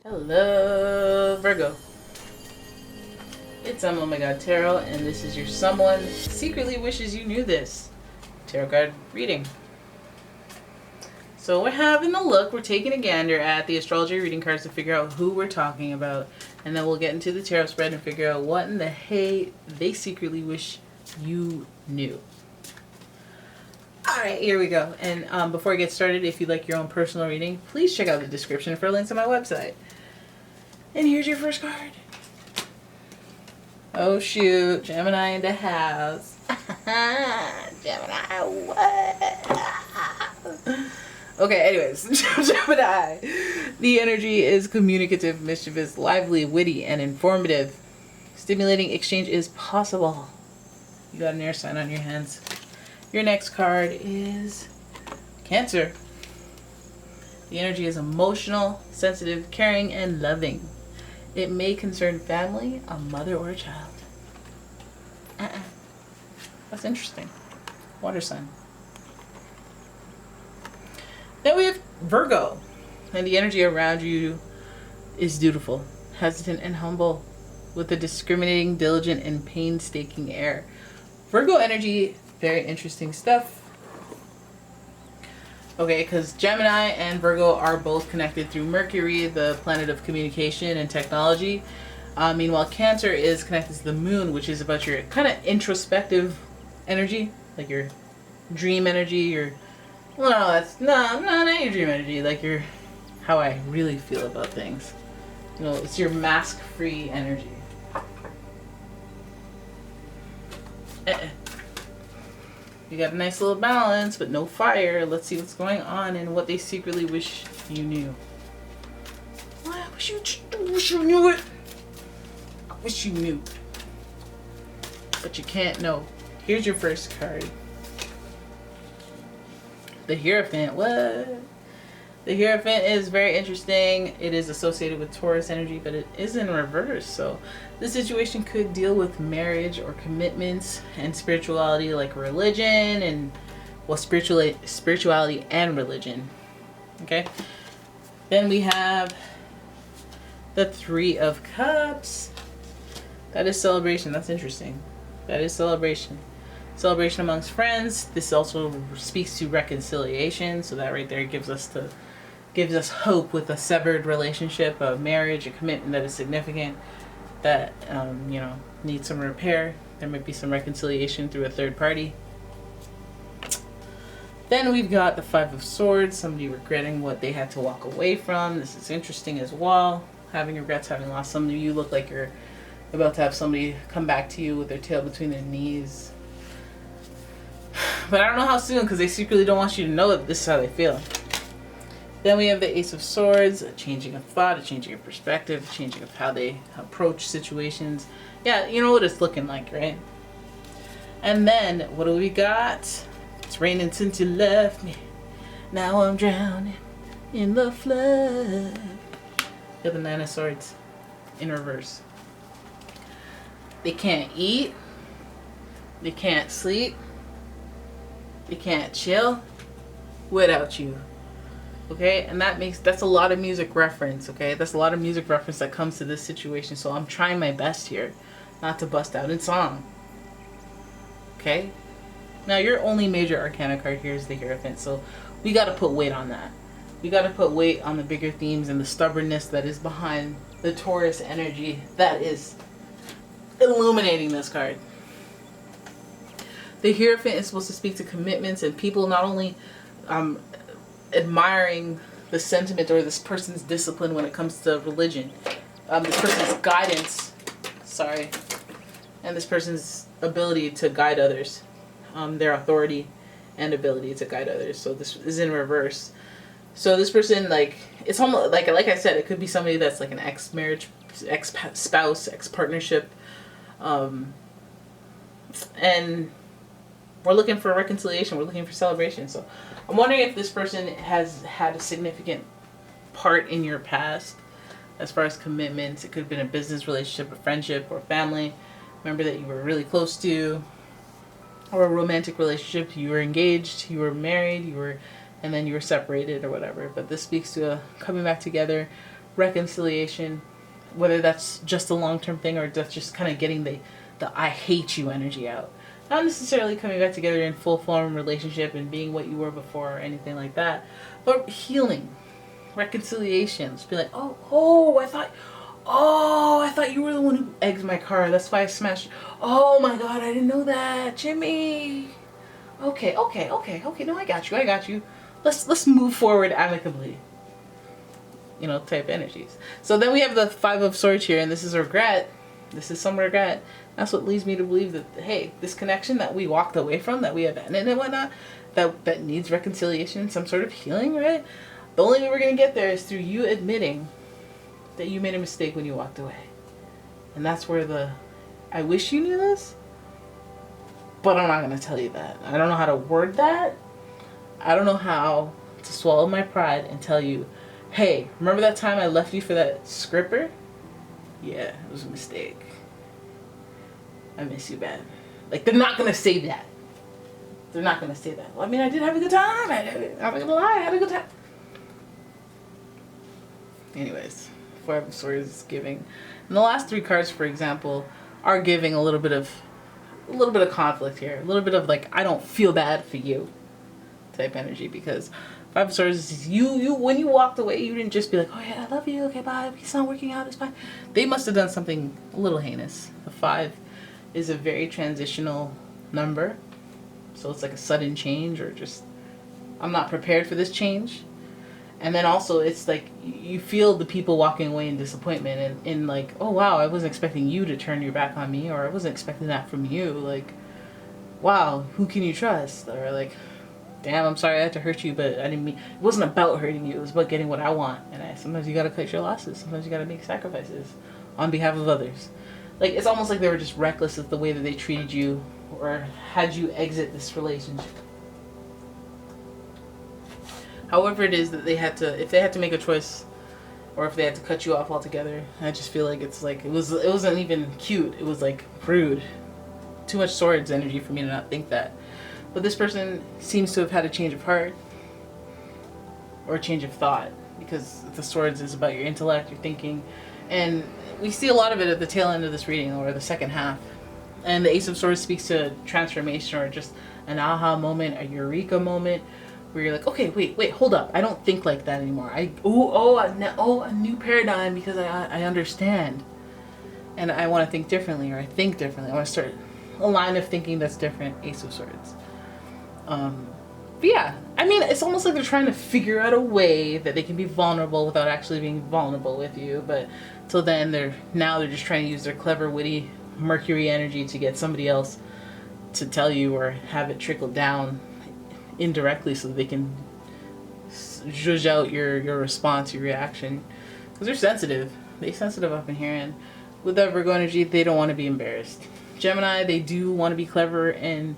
Hello, Virgo. It's umomgtarot, and this is your someone secretly wishes you knew this tarot card reading. So we're having a look, we're taking a gander at the astrology reading cards to figure out who we're talking about, and then we'll get into the tarot spread and figure out what in the hey they secretly wish you knew. Alright, here we go. And before I get started, if you'd like your own personal reading, please check out the description for links to my website. And here's your first card. Oh shoot, Gemini in the house. Gemini, what? Okay, anyways, Gemini. The energy is communicative, mischievous, lively, witty, and informative. Stimulating exchange is possible. You got an air sign on your hands. Your next card is Cancer. The energy is emotional, sensitive, caring, and loving. It may concern family, a mother, or a child. That's interesting. Water sign. Then we have Virgo. And the energy around you is dutiful, hesitant, and humble, with a discriminating, diligent, and painstaking air. Virgo energy, very interesting stuff. Okay, because Gemini and Virgo are both connected through Mercury, the planet of communication and technology. Meanwhile, Cancer is connected to the moon, which is about your kind of introspective energy, like your dream energy, your... Well, no, that's... No, not your dream energy, like your... How I really feel about things. You know, it's your mask-free energy. You got a nice little balance, but no fire. Let's see what's going on and what they secretly wish you knew. I wish you knew it. I wish you knew. But you can't know. Here's your first card. The Hierophant. What? The Hierophant is very interesting. It is associated with Taurus energy, but it is in reverse. So this situation could deal with marriage or commitments and spirituality, like religion and, well, spirituality and religion. Okay. Then we have the Three of Cups. That is celebration. That's interesting. That is celebration. Celebration amongst friends. This also speaks to reconciliation. So that right there gives us hope with a severed relationship, a marriage, a commitment that is significant, that needs some repair. There might be some reconciliation through a third party. Then we've got the Five of Swords, somebody regretting what they had to walk away from. This is interesting as well. Having regrets, having lost somebody. You look like you're about to have somebody come back to you with their tail between their knees. But I don't know how soon, because they secretly don't want you to know that this is how they feel. Then we have the Ace of Swords, a changing of thought, a changing of perspective, a changing of how they approach situations. Yeah, you know what it's looking like, right? And then, what do we got? It's raining since you left me. Now I'm drowning in the flood. You have the Nine of Swords in reverse. They can't eat. They can't sleep. They can't chill without you. Okay, and that's a lot of music reference. Okay, that's a lot of music reference that comes to this situation. So I'm trying my best here not to bust out in song. Okay, now your only major arcana card here is the Hierophant, so we got to put weight on that. We got to put weight on the bigger themes and the stubbornness that is behind the Taurus energy that is illuminating this card. The Hierophant is supposed to speak to commitments and people not only admiring the sentiment or this person's discipline when it comes to religion, this person's guidance, and this person's ability to guide others, their authority and ability to guide others. So this is in reverse. So this person, like, it's almost like I said, it could be somebody that's like an ex-marriage, ex-spouse, ex-partnership, and we're looking for reconciliation. We're looking for celebration. So I'm wondering if this person has had a significant part in your past as far as commitments. It could have been a business relationship, a friendship, or family member that you were really close to, or a romantic relationship. You were engaged, you were married, and then you were separated or whatever. But this speaks to a coming back together, reconciliation, whether that's just a long-term thing or that's just kind of getting the I hate you energy out. Not necessarily coming back together in full-form relationship and being what you were before or anything like that, but healing, reconciliations. Be like, I thought you were the one who egged my car. That's why I smashed. Oh my God, I didn't know that, Jimmy. Okay. No, I got you. Let's move forward amicably. Type energies. So then we have the Five of Swords here, and this is regret. This is some regret. That's what leads me to believe that, hey, this connection that we walked away from, that we abandoned and whatnot, that needs reconciliation, some sort of healing, right? The only way we're going to get there is through you admitting that you made a mistake when you walked away. And that's where I wish you knew this, but I'm not going to tell you that. I don't know how to word that. I don't know how to swallow my pride and tell you, hey, remember that time I left you for that scripper? Yeah, it was a mistake. I miss you bad. Like, they're not going to say that. They're not going to say that. Well, I mean, I did have a good time. I'm not going to lie. I had a good time. Anyways, Four of Swords is giving. And the last three cards, for example, are giving a little bit of conflict here. A little bit of, like, I don't feel bad for you type energy, because Five of Swords is you when you walked away, you didn't just be like, oh yeah, I love you, okay, bye, it's not working out, it's fine. They must have done something a little heinous. The 5 is a very transitional number, so it's like a sudden change, or just, I'm not prepared for this change. And then also it's like you feel the people walking away in disappointment and like, oh wow, I wasn't expecting you to turn your back on me, or I wasn't expecting that from you. Like, wow, who can you trust? Or like, damn, I'm sorry I had to hurt you, but I didn't mean, it wasn't about hurting you, it was about getting what I want. And sometimes you gotta cut your losses, sometimes you gotta make sacrifices on behalf of others. Like, it's almost like they were just reckless of the way that they treated you or had you exit this relationship. However it is that they had to, if they had to make a choice, or if they had to cut you off altogether, I just feel like it's like, it wasn't even cute, it was like rude. Too much Swords energy for me to not think that. But this person seems to have had a change of heart, or a change of thought, because the Swords is about your intellect, your thinking, and we see a lot of it at the tail end of this reading, or the second half. And the Ace of Swords speaks to transformation, or just an aha moment, a eureka moment, where you're like, okay, wait, hold up, I don't think like that anymore. A new paradigm, because I understand, and I want to think differently, or I think differently. I want to start a line of thinking that's different. Ace of Swords. But yeah, I mean, it's almost like they're trying to figure out a way that they can be vulnerable without actually being vulnerable with you. But till then, they're just trying to use their clever, witty Mercury energy to get somebody else to tell you, or have it trickle down indirectly, so that they can judge out your response, your reaction. Because they're sensitive. They're sensitive up in here, and with that Virgo energy, they don't want to be embarrassed. Gemini, they do want to be clever and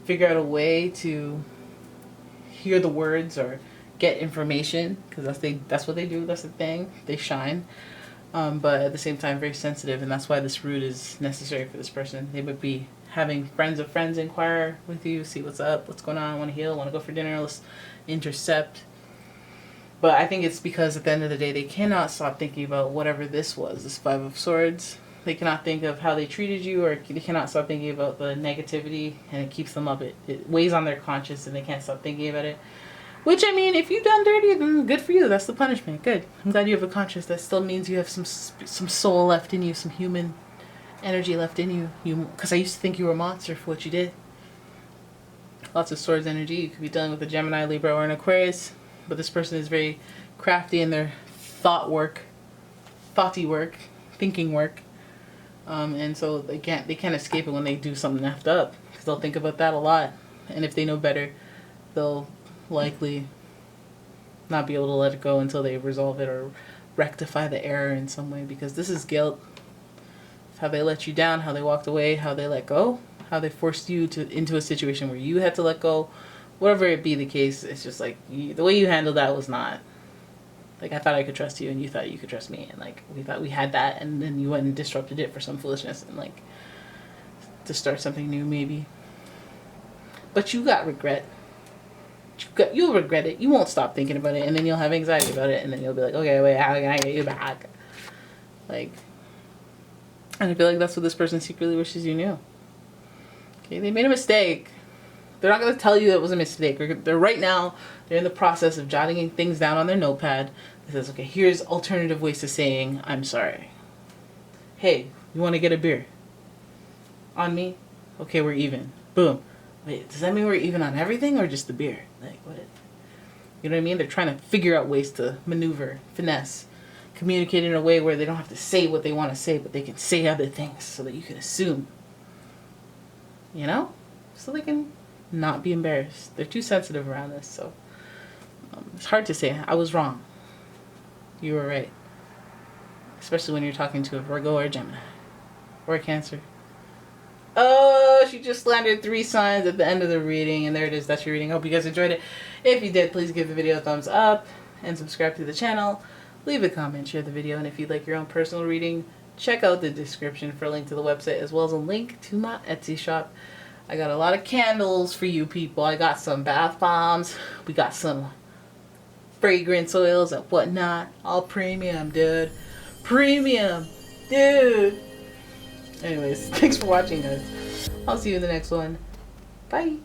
figure out a way to hear the words or get information, because that's what they do. That's the thing. They shine, but at the same time very sensitive, and that's why this root is necessary for this person. They would be having friends of friends inquire with you, see what's up, what's going on, I want to heal, want to go for dinner, let's intercept. But I think it's because at the end of the day, they cannot stop thinking about whatever this was, this Five of Swords. They cannot think of how they treated you, or they cannot stop thinking about the negativity, and it keeps them up. It weighs on their conscience, and they can't stop thinking about it. Which, I mean, if you've done dirty, then good for you. That's the punishment. Good. I'm glad you have a conscience. That still means you have some soul left in you, some human energy left in you. Because I used to think you were a monster for what you did. Lots of Swords energy. You could be dealing with a Gemini, Libra, or an Aquarius. But this person is very crafty in their thoughty work, thinking work. And so they can't escape it when they do something effed up, because they'll think about that a lot. And if they know better, they'll likely not be able to let it go until they resolve it or rectify the error in some way, because this is guilt. It's how they let you down, how they walked away, how they let go, how they forced you into a situation where you had to let go. Whatever it be the case, it's just like the way you handled that was not. Like, I thought I could trust you, and you thought you could trust me, and like we thought we had that, and then you went and disrupted it for some foolishness, and like to start something new maybe. But you got regret. you'll regret it. You won't stop thinking about it, and then you'll have anxiety about it, and then you'll be like, okay, wait, how can I get you back? Like, and I feel like that's what this person secretly wishes you knew. Okay, they made a mistake. They're not going to tell you it was a mistake. They're right now, they're in the process of jotting things down on their notepad. It says, okay, here's alternative ways to saying, I'm sorry. Hey, you want to get a beer? On me? Okay, we're even. Boom. Wait, does that mean we're even on everything or just the beer? Like, what? You know what I mean? They're trying to figure out ways to maneuver, finesse, communicate in a way where they don't have to say what they want to say, but they can say other things so that you can assume. You know? So they can not be embarrassed. They're too sensitive around this, so it's hard to say, I was wrong. You were right. Especially when you're talking to a Virgo or a Gemini. Or a Cancer. Oh, she just slandered 3 signs at the end of the reading. And there it is. That's your reading. Hope you guys enjoyed it. If you did, please give the video a thumbs up. And subscribe to the channel. Leave a comment, share the video. And if you'd like your own personal reading, check out the description for a link to the website. As well as a link to my Etsy shop. I got a lot of candles for you people. I got some bath bombs. We got some fragrance oils and whatnot. All premium, dude. Premium. Dude. Anyways, thanks for watching, guys. I'll see you in the next one. Bye.